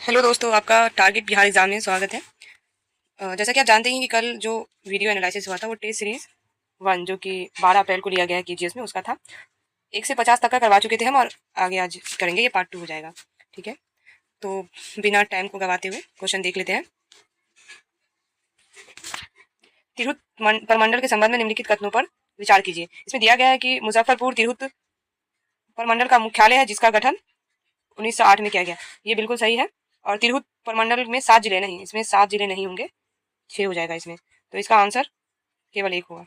Hello दोस्तों, आपका target Bihar exam में स्वागत है। जैसा कि आप जानते हैं कि कल जो वीडियो एनालिसिस हुआ था वो टेस्ट सीरीज 1 जो कि 12 अप्रैल को लिया गया है केजीएस में, उसका था। 1 से 50 तक का करवा चुके थे हम और आगे आज करेंगे, ये पार्ट 2 हो जाएगा। ठीक है, तो बिना टाइम को गवाते हुए क्वेश्चन देख लेते हैं। तिरहुत प्रमंडल के संबंध में निम्नलिखित कथनों पर विचार कीजिए। इसमें दिया गया है कि मुजफ्फरपुर तिरहुत प्रमंडल का मुख्यालय है जिसका गठन 1908 में किया गया। ये बिल्कुल सही है। और तिरहुत प्रमंडल में 7 जिले नहीं, इसमें 7 जिले नहीं होंगे, 6 हो जाएगा इसमें, तो इसका आंसर केवल 1 होगा।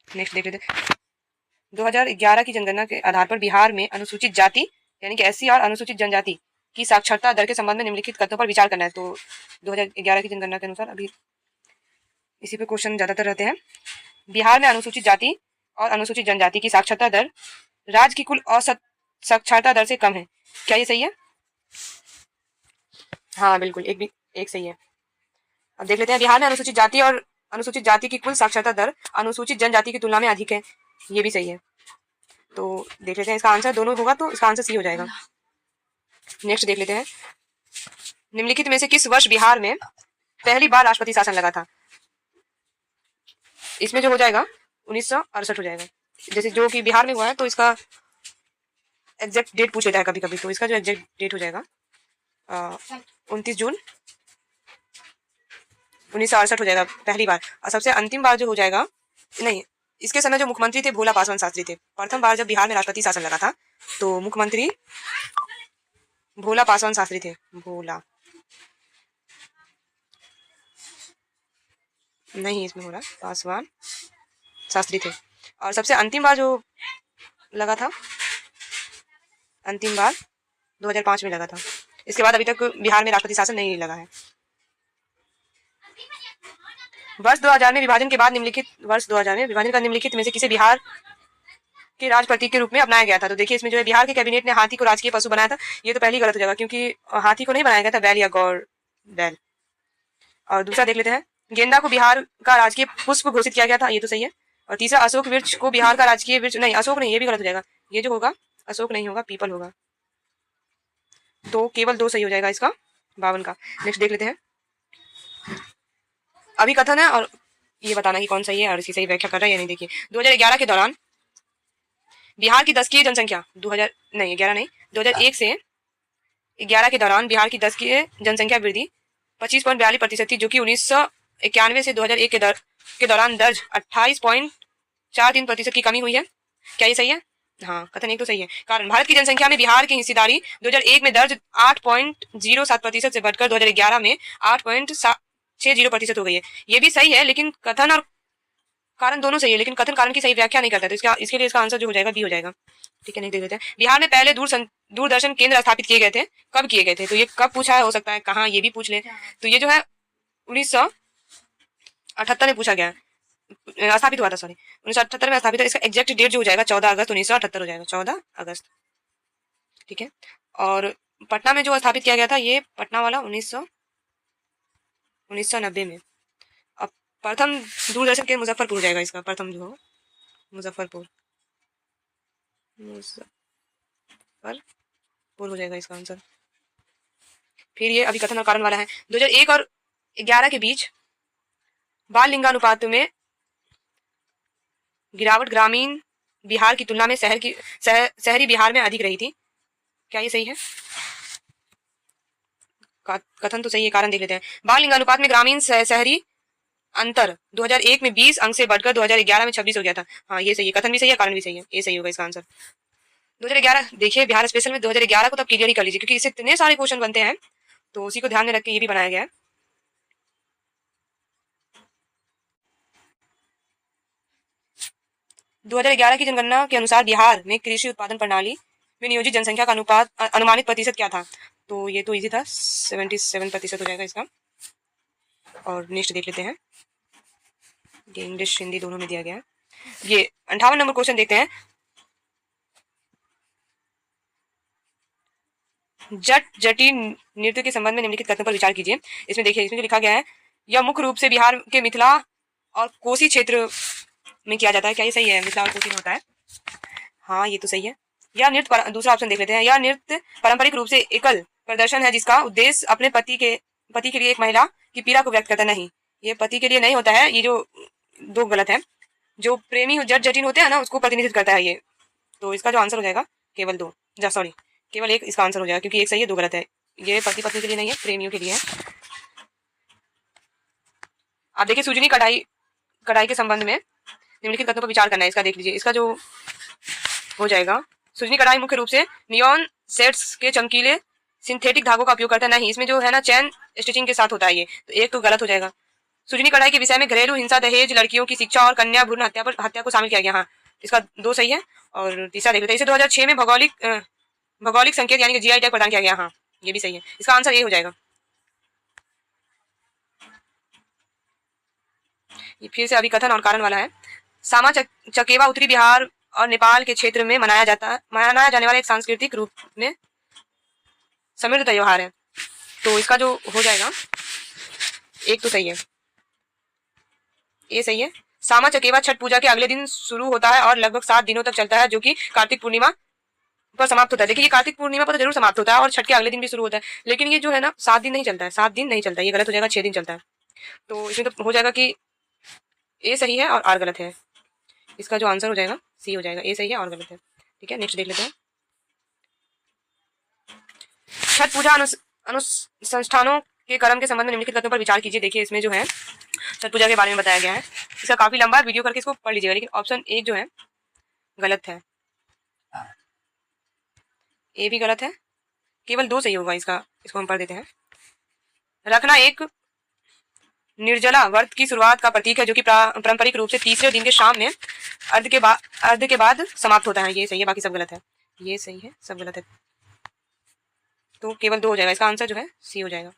नेक्स्ट देख लेते हैं। 2011 की जनगणना के आधार पर बिहार में अनुसूचित जाति यानी कि एससी और अनुसूचित जनजाति की साक्षरता दर के संबंध में निम्नलिखित कथनों पर विचार करना है। तो 2011 की जनगणना के अनुसार अभी इसी पे क्वेश्चन ज्यादातर रहते हैं। बिहार में अनुसूचित जाति और अनुसूचित जनजाति की साक्षरता दर राज्य की कुल औसत साक्षरता दर से कम है। क्या ये सही है? हाँ बिल्कुल, एक सही है। अब देख लेते हैं। बिहार में अनुसूचित जाति और अनुसूचित जाति की कुल साक्षरता दर अनुसूचित जनजाति की तुलना में अधिक है। ये भी सही है। तो देख लेते हैं, इसका आंसर दोनों होगा तो इसका आंसर सी हो जाएगा। नेक्स्ट देख लेते हैं। निम्नलिखित में से किस वर्ष बिहार में पहली बार राष्ट्रपति शासन लगा था? इसमें जो हो जाएगा 1968 हो जाएगा। जैसे जो कि बिहार में हुआ है तो इसका एग्जैक्ट डेट पूछ लेता है कभी कभी, तो इसका जो एग्जैक्ट डेट हो जाएगा 29 जून 1968 हो जाएगा पहली बार। और सबसे अंतिम बार जो हो जाएगा, नहीं, इसके समय जो मुख्यमंत्री थे भोला पासवान शास्त्री थे। प्रथम बार जब बिहार में राष्ट्रपति शासन लगा था तो मुख्यमंत्री भोला पासवान शास्त्री थे। भोला नहीं, इसमें हो रहा पासवान शास्त्री थे। और सबसे अंतिम बार जो लगा था, अंतिम बार 2005 में लगा था। इसके बाद अभी तक बिहार में राष्ट्रपति शासन नहीं लगा है। वर्ष 2000 में विभाजन के बाद निम्नलिखित वर्ष 2000 में विभाजन का निम्नलिखित में से किसे बिहार के राज प्रतीक के रूप में अपनाया गया था? तो देखिए, इसमें जो है बिहार के कैबिनेट ने हाथी को राजकीय पशु बनाया था। ये तो पहली गलत हो जाएगा क्योंकि हाथी को नहीं बनाया गया था, बैल या गौर बैल। और दूसरा देख लेते हैं। गेंदा को बिहार का राजकीय पुष्प घोषित किया गया था। ये तो सही है। और तीसरा, अशोक वृक्ष को बिहार का राजकीय वृक्ष, नहीं अशोक नहीं, ये भी गलत हो जाएगा। ये जो होगा अशोक नहीं होगा, पीपल होगा। तो केवल 2 सही हो जाएगा इसका 52 का। नेक्स्ट देख लेते हैं। अभी कथन है और ये बताना कि कौन सही है और इसकी सही व्याख्या कर रहा है या नहीं। देखिए, 2011 के दौरान बिहार की 10 की जनसंख्या 2001 से 11 के दौरान बिहार की 10 की जनसंख्या वृद्धि 25.42% थी, जो कि 1991 से 2001 के दौरान दर्ज 28.43% की कमी हुई है। क्या ये सही है? हाँ, कथन एक तो सही है। कारण, भारत की जनसंख्या में बिहार की हिस्सेदारी 2001 में दर्ज 8.07% से बढ़कर 2011 में 8.60% हो गई है। ये भी सही है, लेकिन कथन और कारण दोनों सही है, लेकिन कथन कारण की सही व्याख्या नहीं करता, तो इसके लिए इसका आंसर जो हो जाएगा बी हो जाएगा। ठीक है, नहीं देख लेते हैं। बिहार में पहले दूरदर्शन केंद्र स्थापित किए गए थे, कब किए गए थे? तो ये कब पूछा है, हो सकता है कहाँ, ये भी पूछ ले। तो ये जो है 1978 में पूछा गया, स्थापित हुआ था, सॉरी 1978 में स्थापित है। इसका एग्जैक्ट डेट जो हो जाएगा 14 अगस्त 1978 हो जाएगा, 14 अगस्त। ठीक है। और पटना में जो स्थापित किया गया था, ये पटना वाला 1990 में। अब प्रथम दूरदर्शन के मुजफ्फरपुर हो जाएगा, इसका प्रथम जो हो मुजफ्फरपुर हो जाएगा इसका आंसर। फिर ये अभी कथन और कारण वाला है। 2001 और 11 के बीच बाल लिंगानुपात में गिरावट ग्रामीण बिहार की तुलना में शहरी बिहार में अधिक रही थी। क्या ये सही है? कथन तो सही है, कारण देख लेते हैं। बाल लिंगानुपात में ग्रामीण शहरी अंतर 2001 में 20 अंक से बढ़कर 2011 में 26 हो गया था। हाँ, ये सही है। कथन भी सही है, कारण भी सही है, ये सही होगा इसका आंसर। 2011 देखिए, बिहार स्पेशल में 2011 को तब क्लियर ही कर लीजिए क्योंकि इससे इतने सारे क्वेश्चन बनते हैं, तो उसी को ध्यान में रख के ये भी बनाया गया है। दो 2011 की जनगणना के अनुसार बिहार में कृषि उत्पादन प्रणाली में नियोजित जनसंख्या का अनुमानित प्रतिशत क्या था? तो ये तो इजी था, 77% हो जाएगा इसका। और नेक्स्ट देख लेते हैं। ये इंग्लिश हिंदी दोनों में दिया गया है। ये 58 नंबर क्वेश्चन देखते हैं। जट जटी नृत्य के संबंध में निम्नलिखित कथनों पर विचार कीजिए। इसमें देखिए, इसमें जो लिखा गया है, यह मुख्य रूप से बिहार के मिथिला और कोसी क्षेत्र में किया जाता है। क्या ये सही है? मिथिला और कोसी में होता है। हाँ, ये तो सही है। यह नृत्य दूसरा ऑप्शन देख लेते हैं। यह नृत्य पारंपरिक रूप से एकल प्रदर्शन है जिसका उद्देश्य अपने पति के लिए एक महिला की पीड़ा को व्यक्त करता नहीं, ये पति के लिए नहीं होता है, ये जो दो गलत है। जो प्रेमी जट जटिन होते हैं ना उसको प्रतिनिधित्व करता है ये। तो इसका जो आंसर हो जाएगा केवल दो, सॉरी केवल एक इसका आंसर हो जाएगा, क्योंकि एक सही है दो गलत है। ये पति पत्नी के लिए नहीं है, प्रेमियों के लिए है। आप देखिए सूजनी कढ़ाई के संबंध में निम्नलिखित कथनों पर विचार करना है। इसका देख लीजिए, इसका जो हो जाएगा, सूजनी कढ़ाई मुख्य रूप से नियॉन सेट्स के चमकीले सिंथेटिक धागों का उपयोग करता है। नहीं, इसमें जो है ना चैन स्टिचिंग के साथ होता है ये, तो एक तो गलत हो जाएगा। सूजनी कढ़ाई के विषय में घरेलू हिंसा, दहेज, लड़कियों की शिक्षा और कन्या भ्रूण हत्या को शामिल किया गया। हाँ, इसका दो सही है। और तीसरा देख लेते हैं, इसे 2006 में भौगोलिक संकेत यानी कि जीआई टैग प्रदान किया गया। हाँ, ये भी सही है, इसका आंसर ए हो जाएगा। ये फिर से अभी कथन और कारण वाला है। सामा चकेवा उत्तरी बिहार और नेपाल के क्षेत्र में मनाया जाने वाला एक सांस्कृतिक रूप में समृद्ध त्योहार है। तो इसका जो हो जाएगा, एक तो सही है, ये सही है। सामा चकेवा छठ पूजा के अगले दिन शुरू होता है और लगभग 7 दिनों तक चलता है, जो कि कार्तिक पूर्णिमा पर समाप्त होता है। देखिए, ये कार्तिक पूर्णिमा पर तो जरूर समाप्त होता है और छठ के अगले दिन भी शुरू होता है, लेकिन ये जो है ना 7 दिन नहीं चलता है, 7 दिन नहीं चलता है, ये गलत हो जाएगा, 6 दिन चलता है। तो इसमें तो हो जाएगा कि ए सही है और आर गलत है। इसका जो आंसर हो जाएगा सी हो जाएगा, ए सही है और गलत है। ठीक है, नेक्स्ट देख लेते हैं। छठ पूजा अनुष्ठानों के क्रम के संबंध में निम्नलिखित कथनों पर विचार कीजिए। देखिए, इसमें जो है छठ पूजा के बारे में बताया गया है। इसका काफी लंबा वीडियो करके इसको पढ़ लीजिएगा, लेकिन ऑप्शन एक जो है गलत है, ए भी गलत है, केवल दो सही होगा इसका। इसको हम पढ़ देते हैं। रखना एक निर्जला व्रत की शुरुआत का प्रतीक है, जो कि पारंपरिक रूप से तीसरे दिन के शाम में अर्ध के बाद समाप्त होता है। ये सही है, बाकी सब गलत है। ये सही है, सब गलत है, तो केवल दो हो जाएगा। इसका आंसर जो है सी हो जाएगा।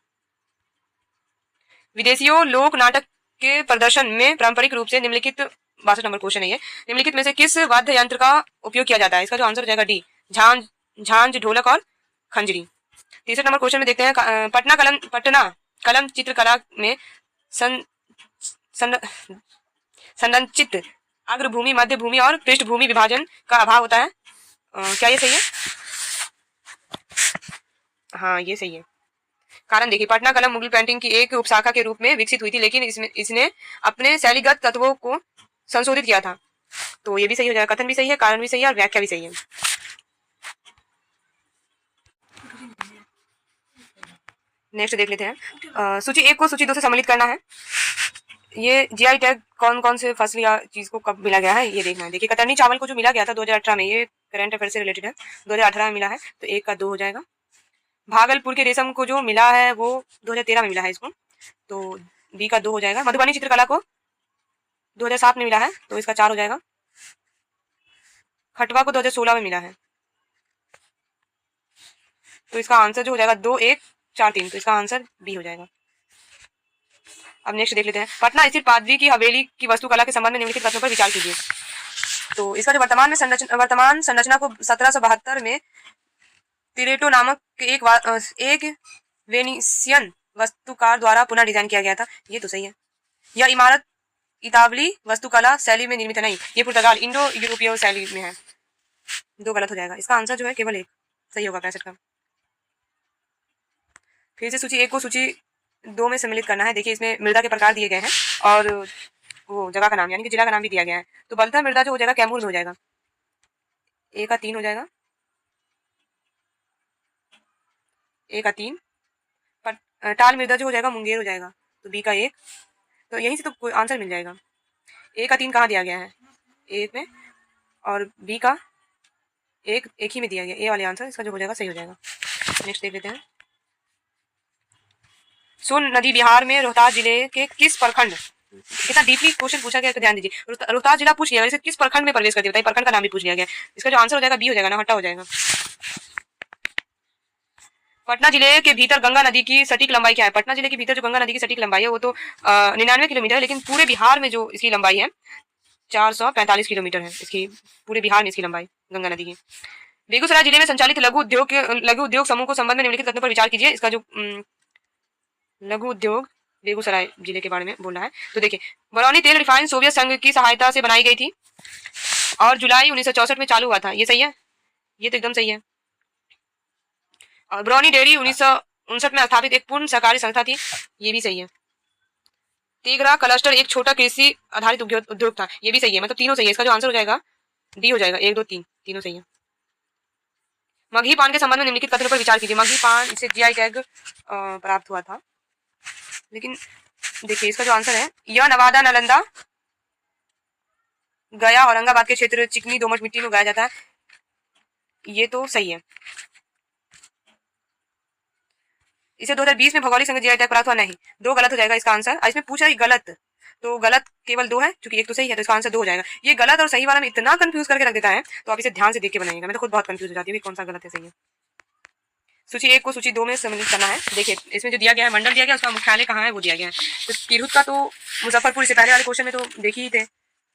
विदेशियों लोक नाटक के प्रदर्शन में पारंपरिक रूप से निम्नलिखित 62 नंबर क्वेश्चन है ये, निम्नलिखित में से किस वाद्य यंत्र का उपयोग किया जाता है? इसका जो आंसर हो जाएगा डी, झांझ, ढोलक और खंजरी। तीसरे नंबर क्वेश्चन में देखते हैं, पटना कलम चित्रकला में संरचित अग्रभूमि, मध्य भूमि और पृष्ठभूमि विभाजन का अभाव होता है। क्या ये सही है? हाँ, ये सही है। कारण देखिए, पटना कलम मुगल पेंटिंग की एक उपशाखा के रूप में विकसित हुई थी, लेकिन इसने अपने शैलीगत तत्वों को संशोधित किया था। तो ये भी सही हो जाएगा, कथन भी सही है, कारण भी सही है और व्याख्या भी सही है। नेक्स्ट देख लेते हैं। सूची एक को सूची दो से सम्मिलित करना है। ये जीआई टैग कौन कौन से फसल या चीज को कब मिला गया है ये देखना है। देखिए, कतरनी चावल को जो मिला गया था 2018 में, ये करंट अफेयर से रिलेटेड है, 2018 में मिला है, तो एक का दो हो जाएगा। भागलपुर के रेशम को जो मिला है वो 2013 में मिला है इसको, तो बी का दो हो जाएगा। मधुबनी चित्रकला को 2007 में मिला है, तो इसका 4 हो जाएगा। खटवा को 2016 में मिला है, तो इसका आंसर जो हो जाएगा 2, 1, 4, 3, तो इसका आंसर बी हो जाएगा। अब नेक्स्ट देख लेते हैं। पटना स्थित पादरी की हवेली की वास्तुकला के संबंध में निम्नलिखित कथनों पर विचार कीजिए। तो इसका जो वर्तमान संरचना को 1772 में तिरेटो नामक एक वेनिसियन वास्तुकार द्वारा पुनः डिजाइन किया गया था। ये तो सही है। यह इमारत इतावली वास्तुकला शैली में निर्मित है। नहीं, ये पुर्तगाल इंडो यूरोपीय शैली में है। दो गलत हो जाएगा। इसका आंसर जो है केवल एक सही होगा, 65 का। फिर से सूची एक को सूची दो में सम्मिलित करना है। देखिए, इसमें मृदा के प्रकार दिए गए हैं और वो जगह का नाम यानी कि जिला का नाम भी दिया गया है। तो बलथा मृदा जो हो जाएगा कैमूर में हो जाएगा, ए का 3 हो जाएगा, ए का 3। टाल मृदा जो हो जाएगा मुंगेर हो जाएगा, तो बी का 1। तो यहीं से तो कोई आंसर मिल जाएगा। ए का 3 कहाँ दिया गया है? एक में, और बी का एक ही में दिया गया, ए वाले आंसर इसका जो हो जाएगा सही हो जाएगा। नेक्स्ट देख लेते हैं। सोन नदी बिहार में रोहतास जिले के किस प्रखंड, कितना डीपली क्वेश्चन पूछा गया, तो ध्यान दीजिए। रोहतास जिला पूछ लिया, किस प्रखंड में प्रवेश करती है, प्रखंड का नाम भी पूछ लिया गया। इसका जो आंसर हो जाएगा बी हो जाएगा, नौहट्टा हो जाएगा। पटना जिले के भीतर गंगा नदी की सटीक लंबाई क्या है? पटना जिले के भीतर जो गंगा नदी की सटीक लंबाई है वो तो 99 किलोमीटर है, लेकिन पूरे बिहार में जो इसकी लंबाई है 445 किलोमीटर है। इसकी पूरे बिहार में इसकी लंबाई गंगा नदी की। बेगूसराय जिले में संचालित लघु उद्योग समूह को संबंध में निम्नलिखित कथनों पर विचार कीजिए। इसका जो लघु उद्योग बेगूसराय जिले के बारे में बोल रहा है। तो देखिए, बरौनी तेल रिफाइंड सोवियत संघ की सहायता से बनाई गई थी और जुलाई 1964 में चालू हुआ था। ये सही है, ये तो एकदम सही है। और ब्राउनी डेयरी 1959 में स्थापित एक पूर्ण सहकारी संस्था थी, ये भी सही है। तेघरा क्लस्टर एक छोटा कृषि आधारित उद्योग था, ये भी सही है। मतलब तीनों सही है, इसका जो आंसर हो जाएगा डी हो जाएगा। 1 2 3 तीनों सही है। मगही पान के संबंध में निम्नलिखित कथनों पर विचार कीजिए। मगही पान इसे जीआई टैग प्राप्त हुआ था, लेकिन देखिए इसका जो आंसर है, यह नवादा, नालंदा, गया, औरंगाबाद के क्षेत्र चिकनी दोमट मिट्टी में उगाया जाता है, ये तो सही है। इसे 2020 में भौगोलिक संघ जीआई टैग प्राप्त हुआ, नहीं, 2 गलत हो जाएगा इसका आंसर। इसमें पूछा है गलत, तो गलत केवल 2 है, क्योंकि एक तो सही है, तो इसका आंसर 2 हो जाएगा। ये गलत और सही वाला में इतना कंफ्यूज करके रख देता है, तो आप इसे ध्यान से देख के बनाइएगा। मैं तो खुद बहुत कंफ्यूज हो जाती हूँ कि कौन सा गलत है सही है। सूची 1 को सूची 2 में सम्मिलित करना है। देखिए इसमें जो दिया गया है, मंडल दिया गया, उसका मुख्यालय कहाँ है वो दिया गया है। तो तिरहुत का तो मुजफ्फरपुर, इससे पहले वाले क्वेश्चन में तो देख ही थे,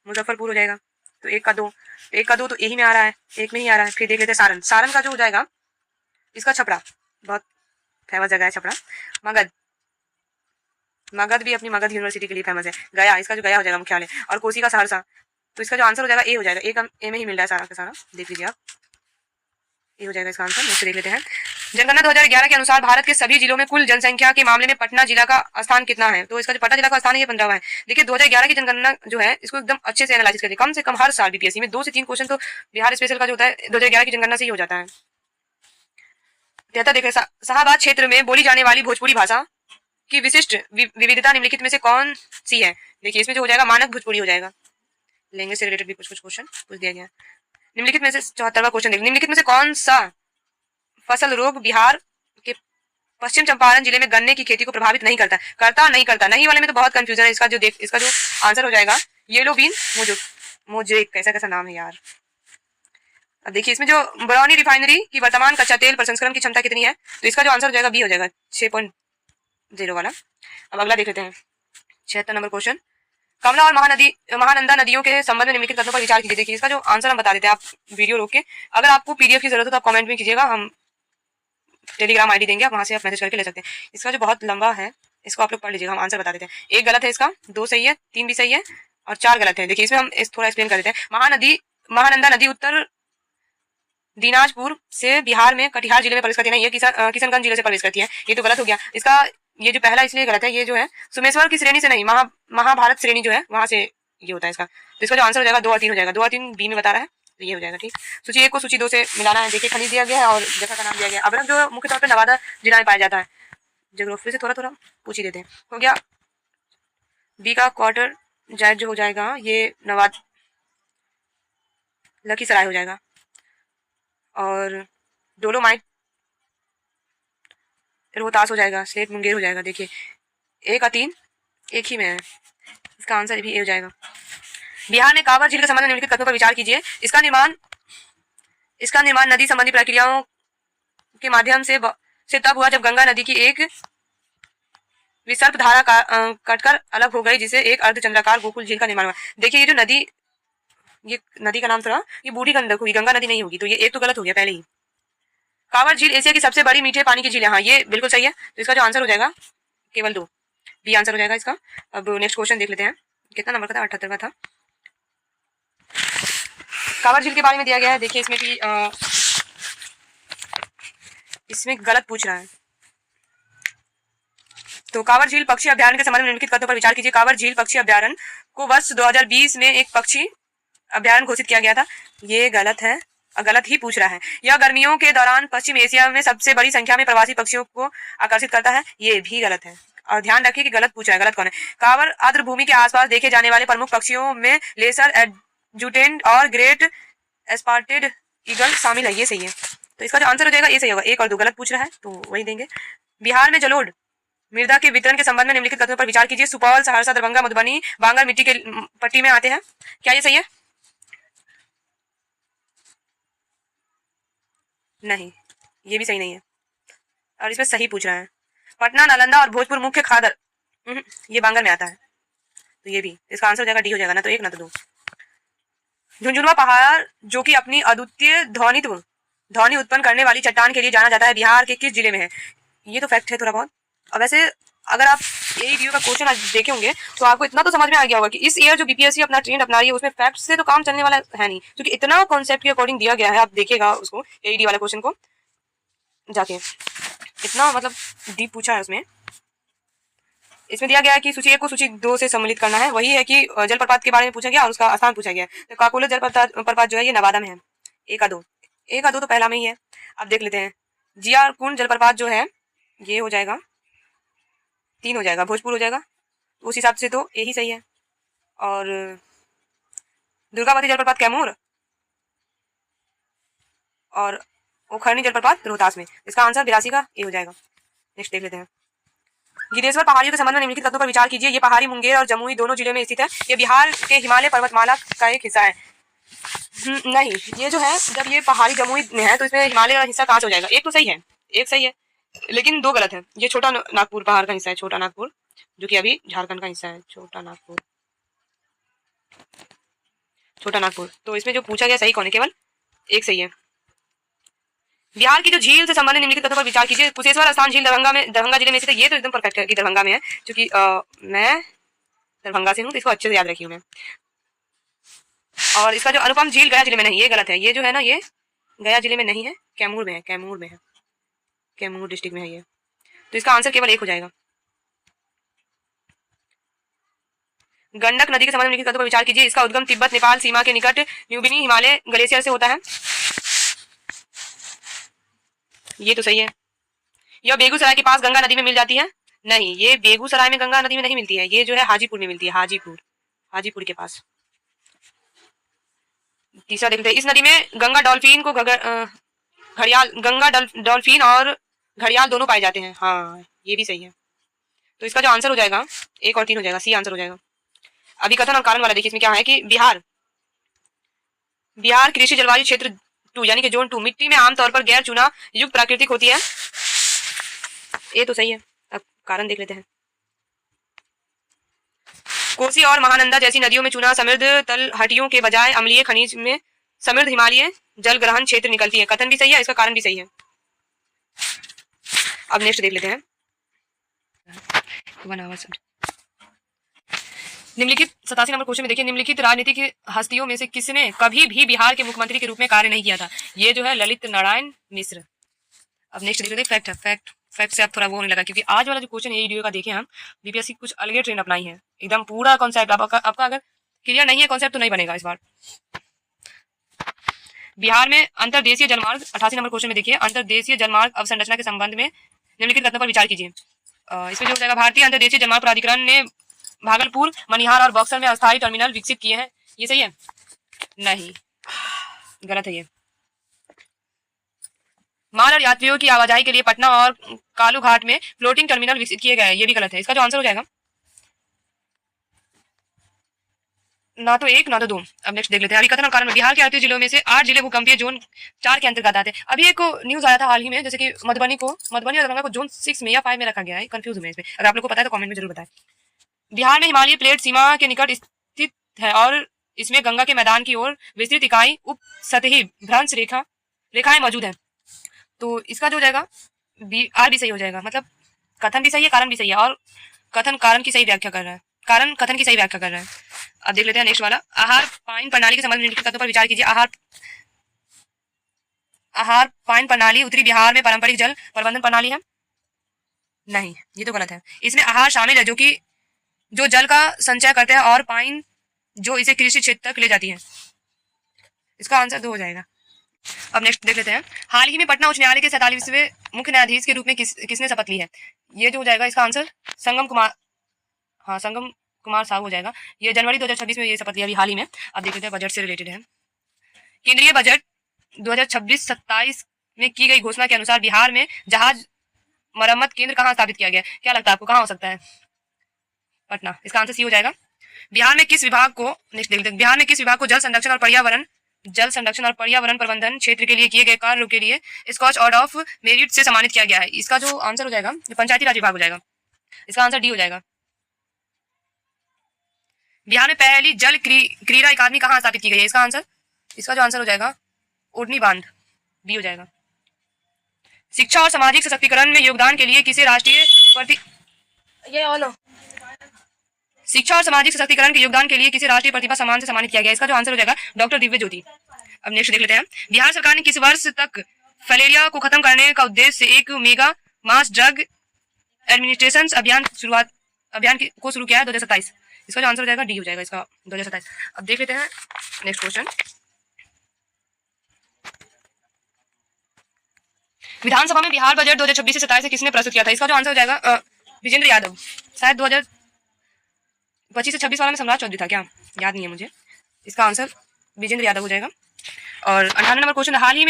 मुजफ्फरपुर हो जाएगा। तो 1 का 2, 1 का 2 तो यही में आ रहा है, 1 में ही आ रहा है। फिर देख लेते हैं सारण, सारण का जो हो जाएगा इसका छपरा, बहुत फेमस जगह है छपरा। मगध, मगध भी अपनी मगध यूनिवर्सिटी के लिए फेमस है। गया, इसका जो गया हो जाएगा मुख्यालय। और कोसी का सहरसा, तो इसका जो आंसर हो जाएगा ए हो जाएगा। ए में ही मिल रहा है सारा का सारा, देख लीजिए आप, ए हो जाएगा इसका आंसर। नेक्स्ट देख लेते हैं। जनगणना 2011 के अनुसार भारत के सभी जिलों में कुल जनसंख्या के मामले में पटना जिला का स्थान कितना है? तो इसका जो पटना जिला का स्थान है ये 15वां है। देखिए 2011 की जनगणना जो है इसको एकदम अच्छे से एनालिसिस करिए। कम से कम हर साल बीपीएससी में 2 से 3 क्वेश्चन तो बिहार स्पेशल का जो होता है 2011 की जनगणना से ही हो जाता है। देखिए शाहबाद क्षेत्र में बोली जाने वाली भोजपुरी भाषा की विशिष्ट विविधता निम्नलिखित में से कौन सी है? देखिए इसमें जो हो जाएगा मानक भोजपुरी हो जाएगा। लैंग्वेज से रिलेटेड भी कुछ क्वेश्चन पूछ दिया गया। निम्नलिखित में से 74वां क्वेश्चन देखिए, निम्नलिखित में से कौन सा फसल रोग बिहार के पश्चिम चंपारण जिले में गन्ने की खेती को प्रभावित नहीं करता? करता नहीं करता, नहीं वाले में तो बहुत कंफ्यूजन है। इसका जो आंसर हो जाएगा येलो बीन मोजेक, कैसा नाम है यार। अब देखिए इसमें जो बरौनी रिफाइनरी की वर्तमान कच्चा तेल प्रसंस्करण की क्षमता कितनी है? तो इसका जो आंसर हो जाएगा बी हो जाएगा, 6.0 वाला। अब अगला देख लेते हैं 76 नंबर क्वेश्चन। कमला और महानंदा नदियों के संबंध में निम्नलिखित कथनों पर विचार कीजिए। देखिए इसका जो आंसर हम बता देते हैं, आप वीडियो रोक के, अगर आपको पीडीएफ की जरूरत हो तो आप कमेंट में कीजिएगा, हम टेलीग्राम आईडी देंगे, आप वहां से आप मैसेज करके ले सकते हैं। इसका जो बहुत लंबा है इसको आप लोग पढ़ लीजिएगा, हम आंसर बता देते हैं। 1 गलत है इसका, 2 सही है, 3 भी सही है और 4 गलत है। देखिए इसमें हम थोड़ा एक्सप्लेन कर देते हैं। महानंदा नदी उत्तर दिनाजपुर से बिहार में कटिहार जिले में प्रवेश करती है, ये किशनगंज जिले से प्रवेश करती है, ये तो गलत हो गया। इसका ये जो पहला इसलिए गलत है, ये जो है सुमेश्वर की श्रेणी से नहीं, महाभारत श्रेणी जो है वहां से ये होता है इसका। तो इसका जो आंसर हो जाएगा 2 और 3 हो जाएगा। 2 और 3 बी में बता रहा है, तो ये हो जाएगा ठीक। सूची 1 को सूची 2 से मिलाना है। देखिए खनिज दिया गया है और जगह का नाम दिया गया है। अबरख जो मुख्य तौर पर नवादा जिला में पाया जाता है। ज्योग्राफी से थोड़ा थोड़ा पूछ ही देते हैं। हो गया बी का क्वार्टर जायद जो हो जाएगा ये लखीसराय हो जाएगा। और डोलोमाइट रोहतास हो जाएगा। स्लेट मुंगेर हो जाएगा। देखिए 1 और 3 एक ही में है, इसका आंसर भी ए हो जाएगा। बिहार में कांवर झील के संबंध में निम्नलिखित कथनों पर विचार कीजिए। इसका निर्माण नदी संबंधी प्रक्रियाओं के माध्यम से तब हुआ जब गंगा नदी की एक विसर्प धारा कटकर अलग हो गई, जिसे एक अर्धचंद्राकार गोकुल झील का निर्माण हुआ। देखिए ये नदी का नाम थोड़ा ये बूढ़ी गंडक हुई, गंगा नदी नहीं होगी, तो ये एक तो गलत हो गया पहले ही। कांवर झील एशिया की सबसे बड़ी मीठे पानी की झील है, हाँ ये बिल्कुल सही है। तो इसका जो आंसर हो जाएगा केवल 2 बी आंसर हो जाएगा इसका। अब नेक्स्ट क्वेश्चन देख लेते हैं, कितना नंबर का था? 78 का था। कांवर झील के बारे में दिया गया है। देखिए इसमें भी इसमें गलत पूछ रहा है। तो कांवर झील पक्षी अभ्यारण्य के संबंध में निम्नलिखित कथनों पर विचार कीजिए। कांवर झील पक्षी अभ्यारण्य को वर्ष 2020 में एक पक्षी अभ्यारण्य घोषित किया गया था, ये गलत है, गलत ही पूछ रहा है। यह गर्मियों के दौरान पश्चिम एशिया में सबसे बड़ी संख्या में प्रवासी पक्षियों को आकर्षित करता है, ये भी गलत है। और ध्यान रखिए कि गलत पूछ रहा है, गलत कौन है? कांवर आर्द्र भूमि के आसपास देखे जाने वाले प्रमुख पक्षियों में लेसर एडजुटेंट और ग्रेट एस्पार्टेड ईगल शामिल है, ये सही है। तो इसका जो आंसर हो जाएगा ये सही होगा। 1 और 2 गलत पूछ रहा है तो वही देंगे। बिहार में जलोढ़ मृदा के वितरण के संबंध में निम्नलिखित कथनों पर विचार कीजिए। सुपौल, सहरसा, दरभंगा, मधुबनी, बांगर मिट्टी के पट्टी में आते हैं, क्या ये सही है? नहीं, ये भी सही नहीं है। और इसमें सही पूछ रहा है। पटना, नालंदा और भोजपुर मुख्य खादर, ये बांगर में आता है, तो ये भी इसका आंसर हो जाएगा डी हो जाएगा, ना तो 1 ना तो 2। झुंझुनवा पहाड़ जो कि अपनी अद्वितीय ध्वनि उत्पन्न करने वाली चट्टान के लिए जाना जाता है, बिहार के किस जिले में है? ये तो फैक्ट है थोड़ा बहुत। और वैसे अगर आप यही वीडियो का क्वेश्चन आज देखे होंगे तो आपको इतना तो समझ में आ गया होगा कि इस ईयर जो बीपीएससी अपना ट्रेंड अपना रही है उसमें फैक्ट से तो काम चलने वाला है नहीं, क्योंकि इतना कॉन्सेप्ट के अकॉर्डिंग दिया गया है। आप देखिएगा उसको एईडी वाला क्वेश्चन को जाके, इतना मतलब डीप पूछा है उसमें। इसमें दिया गया है कि सूची 1 को सूची 2 से सम्मिलित करना है। वही है कि जलप्रपात के बारे में पूछा गया और उसका स्थान पूछा गया। तो काकोले जलप्रपात जो है ये नवादा में है। 1 का 2, 1 का 2 तो पहला में ही है। अब देख लेते हैं। जिया कुंड जलप्रपात जो है ये हो जाएगा 3 हो जाएगा, भोजपुर हो जाएगा। उस हिसाब से तो यही सही है। और दुर्गावती जलप्रपात कैमूर और ओखरनी जलप्रपात रोहतास में। इसका आंसर 82 का ए हो जाएगा। नेक्स्ट देख लेते हैं। गिद्धेश्वर पहाड़ियों के संबंध में निम्नलिखित तथ्यों पर विचार कीजिए। ये पहाड़ी मुंगेर और जमुई दोनों जिले में स्थित है। ये बिहार के हिमालय पर्वतमाला का एक हिस्सा है। नहीं, ये जो है जब ये पहाड़ी जमुई में है तो इसमें हिमालय का हिस्सा कहाँ से हो जाएगा? एक तो सही है, एक सही है, लेकिन 2 गलत है। ये छोटा नागपुर पहाड़ का हिस्सा है, छोटा नागपुर, जो कि अभी झारखंड का हिस्सा है। छोटा नागपुर, छोटा नागपुर। तो इसमें जो पूछा गया सही कौन है? केवल एक सही है। बिहार की जो झील से संबंधित निम्नलिखित तथ्यों पर विचार कीजिए। कुशेश्वर स्थान झील दरभंगा जिले में स्थित है। ये तो एकदम परफेक्ट है कि दरभंगा में है, क्योंकि मैं दरभंगा से हूँ तो इसको अच्छे से याद रखी हूँ मैं। और इसका जो अनुपम झील गया जिले में नहीं, ये गलत है। ये जो है ना, ये गया जिले में नहीं है, कैमूर में है, कैमूर में है, कैमूर डिस्ट्रिक्ट में है ये। तो इसका आंसर केवल 1 हो जाएगा। गंडक नदी के संबंध में निम्नलिखित तथ्यों पर विचार कीजिए। इसका उद्गम तिब्बत नेपाल सीमा के निकट न्यूबिनी हिमालय ग्लेशियर से होता है। ये तो सही है। यह बेगूसराय के पास गंगा नदी में मिल जाती है। नहीं, ये बेगूसराय में गंगा नदी में नहीं मिलती है, ये जो है हाजीपुर में मिलती है। हाजीपुर, हाजीपुर के पास। तीसरा देखते हैं। इस नदी में गंगा डॉल्फिन को घड़ियाल, गंगा डॉल्फिन और घड़ियाल दोनों पाए जाते हैं। हाँ, ये भी सही है। तो इसका जो आंसर हो जाएगा 1 और 3 हो जाएगा, सी आंसर हो जाएगा। अभी कथन और कारण वाला देखिए इसमें क्या है कि बिहार कृषि जलवायु क्षेत्र 2 यानी कि जोन 2 मिट्टी में आमतौर पर गैर चूना युक्त प्राकृतिक होती है। ये तो सही है। अब कारण देख लेते हैं। कोसी और महानंदा जैसी नदियों में चूना समृद्ध तलहटियों के बजाय अम्लीय खनिज में समृद्ध हिमालय जल ग्रहण क्षेत्र निकलती है। कथन भी सही है, इसका कारण भी सही है। अब नेक्स्ट देख लेते हैं। निम्नलिखित 87 नंबर क्वेश्चन में देखिए, निम्नलिखित राजनीतिक हस्तियों में से किसने कभी भी बिहार के मुख्यमंत्री के रूप में कार्य नहीं किया था? ये जो है ललित नारायण मिश्र। अब नेक्स्ट देख लेते हैं। फैक्ट है, फैक्ट से आप थोड़ा वो होने लगा, क्योंकि आज वाला जो क्वेश्चन है वीडियो का देखें हम, बीपीएससी कुछ अलग ट्रेंड अपनाई है, एकदम पूरा कॉन्सेप्ट आपका अगर क्लियर नहीं है कॉन्सेप्ट तो नहीं बनेगा इस बार। बिहार में अंतरदेशीय जलमार्ग, 88 नंबर क्वेश्चन में देखिए, अंतरदेशीय जलमार्ग अवसंरचना के संबंध में निम्नलिखित कथनों पर विचार कीजिए। इसमें जो हो जाएगा, भारतीय अंतरदेशीय जलमार्ग प्राधिकरण ने भागलपुर, मनिहार और बक्सर में अस्थायी टर्मिनल विकसित किए हैं। ये सही है? नहीं, गलत है ये। माल और यात्रियों की आवाजाही के लिए पटना और कालू घाट में फ्लोटिंग टर्मिनल विकसित किए गए हैं। ये भी गलत है। इसका जो आंसर हो जाएगा ना तो 1 ना तो 2। अब नेक्स्ट देख लेते हैं। अभी कथन और कारण में बिहार के 38 जिलों में से 8 जिले भूकंपीय जोन 4 के अंतर्गत आते हैं। अभी एक न्यूज आया था हाल ही में, जैसे कि मधुबनी और दरभंगा को जोन 6 में या 5 में रखा गया है। कंफ्यूज हूं मैं इसमें, अगर आप लोग को पता है तो कमेंट में जरूर बताएं। बिहार में हिमालयी प्लेट सीमा के निकट स्थित है और इसमें गंगा के मैदान की ओर विस्तृत इकाई उप सतही भ्रंश रेखाएं मौजूद है। तो इसका जो हो जाएगा आर भी सही हो जाएगा। मतलब कथन भी सही है, कारण भी सही है, और कथन कारण की सही व्याख्या कर रहा है, कारण कथन की सही व्याख्या कर रहा है। अब देख लेते हैं नेक्स्ट वाला। आहार पाइन प्रणाली के संबंध में निम्नलिखित तथ्यों पर विचार कीजिए। आहार पाइन प्रणाली उत्तरी बिहार में पारंपरिक जल प्रबंधन प्रणाली है। नहीं, ये तो गलत है। इसमें आहार शामिल है जो जल का संचय करते हैं, और पाइन जो इसे कृषि क्षेत्र तक ले जाती है। इसका आंसर 2 हो जाएगा। अब नेक्स्ट देख लेते हैं। हाल ही में पटना उच्च न्यायालय के 47वें मुख्य न्यायाधीश के रूप में किसने शपथ ली है? ये जो हो जाएगा इसका आंसर संगम कुमार साहू हो जाएगा। ये जनवरी 2026 में ये शपथ लिया अभी हाल ही में। अब देख लेते हैं, बजट से रिलेटेड है। केंद्रीय बजट 2026-27 में की गई घोषणा के अनुसार बिहार में जहाज मरम्मत केंद्र कहाँ स्थापित किया गया? क्या लगता है आपको कहाँ हो सकता है? पटना। इसका आंसर सी हो जाएगा। बिहार में किस विभाग को नेक्स्ट देख लेते हैं। बिहार में किस विभाग को जल संरक्षण और पर्यावरण प्रबंधन क्षेत्र के लिए किए गए कार्यों के लिए स्कॉच ऑर्डर ऑफ मेरिट से सम्मानित किया गया है? इसका जो आंसर हो जाएगा पंचायती राज विभाग हो जाएगा। इसका आंसर डी हो जाएगा। बिहार में पहली जल क्रीड़ा अकादमी कहाँ स्थापित की गई है? इसका जो आंसर हो जाएगा ओढ़नी बांध, बी हो जाएगा। शिक्षा और सामाजिक सशक्तिकरण में योगदान के लिए किसे राष्ट्रीय ये ऑलो। शिक्षा और सामाजिक सशक्तिकरण के योगदान के लिए किसी राष्ट्रीय प्रतिभा सम्मान से सम्मानित किया गया। इसका जो आंसर हो जाएगा डॉक्टर दिव्य ज्योति। अब नेक्स्ट देख लेते हैं। बिहार सरकार ने किस वर्ष तक फलेरिया को खत्म करने का उद्देश्य से एक मेगा मास ड्रग एडमिनिस्ट्रेशन अभियान को शुरू किया है? 2027। इसका जो आंसर हो जाएगा डी हो जाएगा इसका 2027। अब देख लेते हैं नेक्स्ट क्वेश्चन। विधानसभा में बिहार बजट 2026 से 27 से किसने प्रस्तुत किया था? इसका जो आंसर हो जाएगा विजेंद्र यादव। शायद 2025 से 26 वाला में सम्राट चौधरी था क्या, याद नहीं है मुझे। इसका आंसर विजेंद्र यादव हो जाएगा। और 98 नंबर क्वेश्चन। हाल ही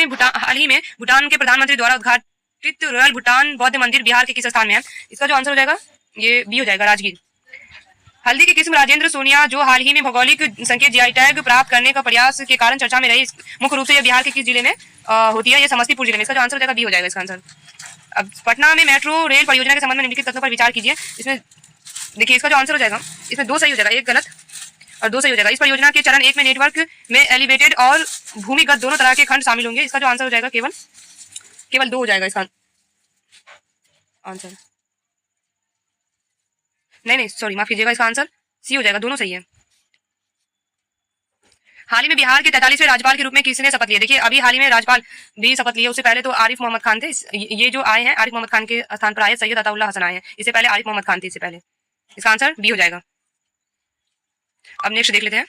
में भूटान के प्रधानमंत्री द्वारा उद्घाटित रॉयल भूटान बौद्ध मंदिर बिहार के किस स्थान में है? इसका जो आंसर हो जाएगा ये बी हो जाएगा, राजगीर। हल्दी की किस्म राजेंद्र सोनिया जो हाल ही में भौगोलिक संकेत जीआई टैग प्राप्त करने का प्रयास के कारण चर्चा में रही, मुख्य रूप से यह बिहार के किस जिले में होती है? ये समस्तीपुर जिले में। इसका जो आंसर हो जाएगा बी हो जाएगा इसका आंसर। अब पटना में मेट्रो रेल परियोजना के संबंध में निम्नलिखित तथ्यों पर विचार कीजिए। इसमें देखिए इसका जो आंसर हो जाएगा, इसमें 2 सही हो जाएगा, 1 गलत और 2 सही हो जाएगा। इस परियोजना के चरण 1 में नेटवर्क में एलिवेटेड और भूमिगत दोनों तरह के खंड शामिल होंगे। इसका जो आंसर हो जाएगा केवल 2 हो जाएगा इसका आंसर। नहीं सॉरी, माफ कीजिएगा, इसका आंसर सी हो जाएगा, दोनों सही है। हाल ही में बिहार के 43वें राज्यपाल के रूप में किसने शपथ लिया? देखिए अभी हाल ही में राज्यपाल भी शपथ लिए। उससे पहले तो आरिफ मोहम्मद खान थे। ये जो आए हैं आरिफ मोहम्मद खान के स्थान पर आए सैयद अताउल्लाह हसन आए हैं। इससे पहले आरिफ मोहम्मद खान थे इससे पहले। इसका आंसर बी हो जाएगा। अब नेक्स्ट देख लेते हैं।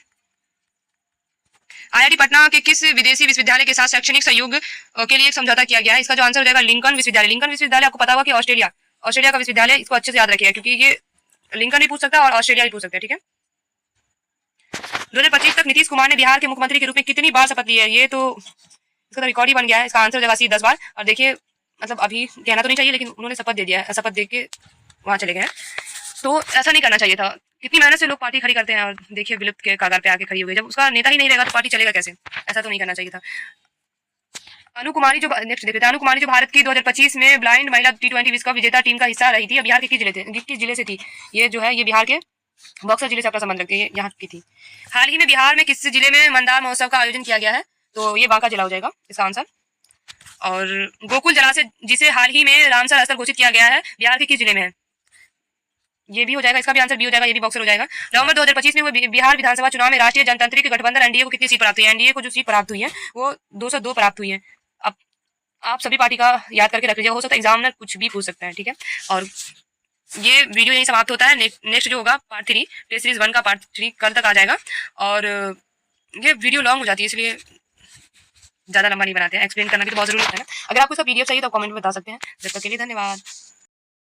आईआईटी पटना के किस विदेशी विश्वविद्यालय के साथ शैक्षणिक सहयोग के लिए एक समझौता किया गया है? इसका जो आंसर हो जाएगा लिंकन विश्वविद्यालय। लिंकन विश्वविद्यालय आपको पता होगा कि ऑस्ट्रेलिया का विश्वविद्यालय। इसको अच्छे से याद रखिएगा क्योंकि ये लिंकन भी पूछ सकता है और ऑस्ट्रेलिया भी पूछ सकता है, ठीक है। 2025 तक नीतीश कुमार ने बिहार के मुख्यमंत्री के रूप में कितनी बार शपथ ली है? ये तो इसका तो रिकॉर्ड ही बन गया है। इसका आंसर हो जाएगा सी 10 बार। और देखिए मतलब अभी कहना तो नहीं चाहिए लेकिन उन्होंने शपथ दे दिया है, शपथ दे के वहां चले गए हैं। तो ऐसा नहीं करना चाहिए था। कितनी मेहनत से लोग पार्टी खड़ी करते हैं और देखिए विलुप्त के कागार पे आके खड़ी हो गई। जब उसका नेता ही नहीं रहेगा तो पार्टी चलेगा कैसे? ऐसा तो नहीं करना चाहिए था। अनु कुमारी जो नेक्स्ट देखते हैं। अनु कुमारी जो भारत की 2025 में ब्लाइंड महिला T20 विश्व कप विजेता टीम का हिस्सा रही थी, बिहार के किस जिले से थी? ये जो है ये बिहार के बक्सर जिले से अपना संबंध रखती है, यहाँ की थी। हाल ही में बिहार में किस जिले में मंदार महोत्सव का आयोजन किया गया है? तो ये बांका जिला हो जाएगा इसका आंसर। और गोकुल जलाशय जिसे हाल ही में रामसर स्थल घोषित किया गया है, बिहार के किस जिले में है? ये भी हो जाएगा, इसका भी आंसर बी हो जाएगा, ये भी बॉक्सर हो जाएगा। नवंबर 2025 में हुए बिहार विधानसभा चुनाव में राष्ट्रीय जनतांत्रिक गठबंधन एनडीए को कितनी सीट प्राप्त हुई है? एनडीए को जो सीट प्राप्त हुई है वो 202 प्राप्त हुई है। अब आप सभी पार्टी का याद करके रख लीजिए, हो सकता है एग्जामिनर कुछ भी पूछ सकता है, ठीक है। और ये वीडियो यहीं समाप्त होता है। नेक्स्ट जो होगा पार्ट 3 टेस्ट सीरीज 1 का पार्ट 3 कल तक आ जाएगा। और ये वीडियो लॉन्ग हो जाती है इसलिए ज़्यादा लंबा नहीं बनाते हैं, एक्सप्लेन करना भी तो बहुत जरूरी होता है ना। अगर आपको इसका पीडीएफ चाहिए तो कमेंट में बता सकते हैं। जब तक के लिए धन्यवाद।